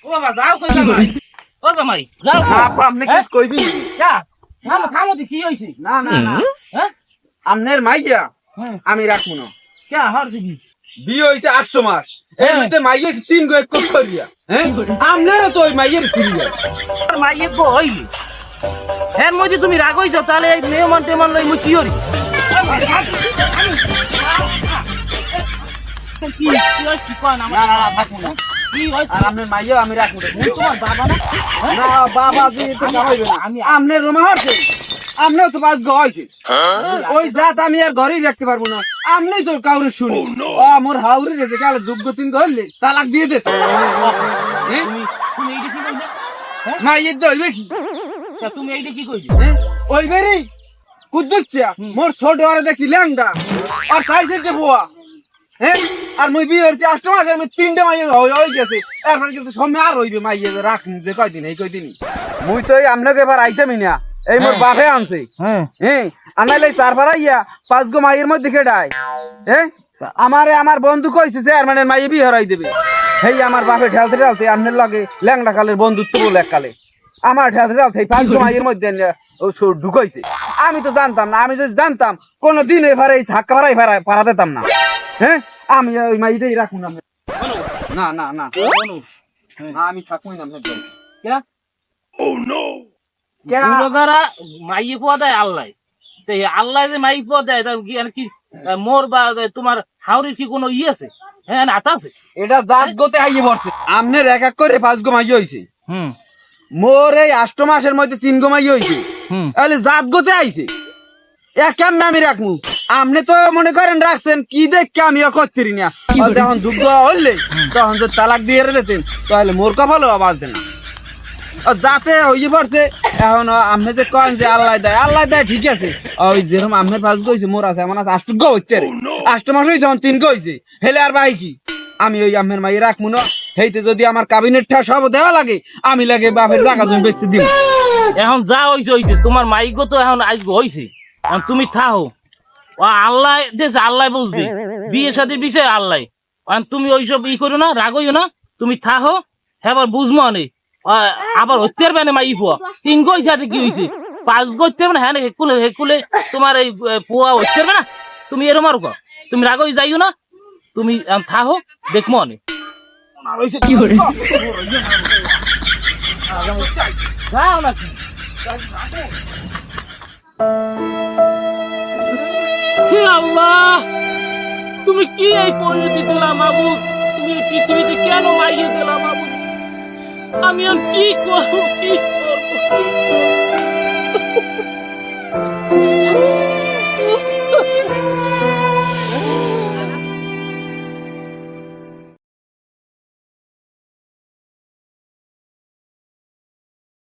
ও বাবা যাও কই জামাই ও জামাই যাও না আপা আপনি কি কইবি যা না কামতি কি হইছে না না না হ্যাঁ আমনের মাইয়া হ্যাঁ আমি রাখবো না কে হারছি কি বিয়ে হইছে 8 মাস এর মধ্যে মাইয়া 3 গো এক করিয়া হ্যাঁ আমনেরও তো ওই মাইয়ের ফিরিয়া আর মাইয়ে গো হইলি এর মধ্যে তুমি রাগ হইছো তাহলে এই মেহমান টেমান লই মুই কি করি কি হইছে কোন না না না থাকবো না কি হইছে আর আমনের মাইয়া আমি রাখবো না তোমার বাবা না না বাবা জি তো কামাইবে না আমি আমনের রোমা হারছে আমনেও তো 5 গো হইছে ওই জাত আমি আর ঘরেই রাখতে পারবো না আমনেই তো কাউরে শুনি ও মোর হাউরি রেজে কালে 2 গো 3 গো হইলে তালাক দিয়ে দে হ্যাঁ তুমি এইটা কি কইলে মাইয়ে দইবে কি তুমি এইটা কি কইলে ওই বেরি কুদ্দুচ্ছা মোর ছোট আরে দেখি ল্যাংডা আর খাইছে যে বুয়া হ্যাঁ আর মুই বিয়ে হইছে 8 মাস আমি 3টা মাইয়ে হই গেছে এরপর কিন্তু সময় আর হইবে মাইয়ে রাখনি যে কয়দিন এই কয়দিনই মুই তো এই আমনাকে এবার আইতামই না এই মোর বাপে আনছে হ্যাঁ আনাইলে তারপর আইয়া 5 গো মাইয়ের মধ্যে কেডাই হ্যাঁ আমার বন্ধু কইছে চেয়ারম্যানের মাইয়ে বিয়ে হরাই দেবে হেই আমার বাপে ঠেলতে আমনের লগে ল্যাংডা কালের বন্ধুত্ব বলে এক কালে আমার ঠেলতে 5 গো মাইয়ের মধ্যে ঢুকাইছে আমি তো জানতাম না আমি যদি জানতাম কোনদিন এবারে এই ধাক্কা পারা দিতাম না হ্যাঁ আমি ওই মাইটাই রাখুন না না না না না আমি থাকুই না কে ও নো গুলোগারা মাইয়ে পোয়া দেয় আল্লাহ তো আল্লাহ যে মাই পোয়া দেয় তার কি আর কি মোর বা তোমার হাওড়ির কি কোনো ই আছে হ্যাঁ নাতা আছে এটা জাত গতে আইয়ে পড়ছে আমনের এক এক করে 5 গো মাইয়ে হইছে হুম মোর এই 8 মাসের মধ্যে 3 গো মাইয়ে হইছে তাহলে জাত গতে আইছে কেমন আমি রাখমু আপনি তো মনে করেন রাখছেন কি দেখে আমি করতেরি না যখন দুগ্ধ হইলে তখন যদি তালাক দিয়ে দিতেন তাহলে মোর কপালও আওয়াজ দেন যাতে হইয়ে পড়ছে এখন আপনি যে কন যে আল্লাহ দেয় ঠিক আছে ওই যেরকম আপনার 5 গো হইছে মোর আছে এমন আছে 8 গো হইতে 8 মাস হইছে যখন 3 গো হইছে হেলে আর ভাই কি আমি ওই আপনার মাইয়ে রাখবো না হেইতে যদি আমার কাবিনেট ঠা সব দেওয়া লাগে আমি লাগে বাপের জায়গা জমি বেচতে দিব এখন যা হইছে তোমার মাইগো তো এখন আজ হইছে এখন তুমি থাও ও আল্লাহ দেশে আল্লাহ বুঝবে বিয়ে সাথে বিষয় আল্লাহ তুমি ওইসব ই করো না রাগইও না তুমি থাকো হ্যাঁ বুঝবো নে আবার হইতে পারবে না মাই পোয়া 3 গো সাথে কি হয়েছে 5 গো হইতে পারবে না হ্যাঁ হেকুলে তোমার এই পোয়া হইতে পারবে না তুমি এরম আর তুমি রাগই যাইও না তুমি থাকো দেখবো নে যাও নাকি হে আল্লাহ তুমি কি এই পরিণতি দিলাম বাবু তুমি পৃথিবীতে কেন মাইয়ে দিলাম বাবু আমি আর কি করবো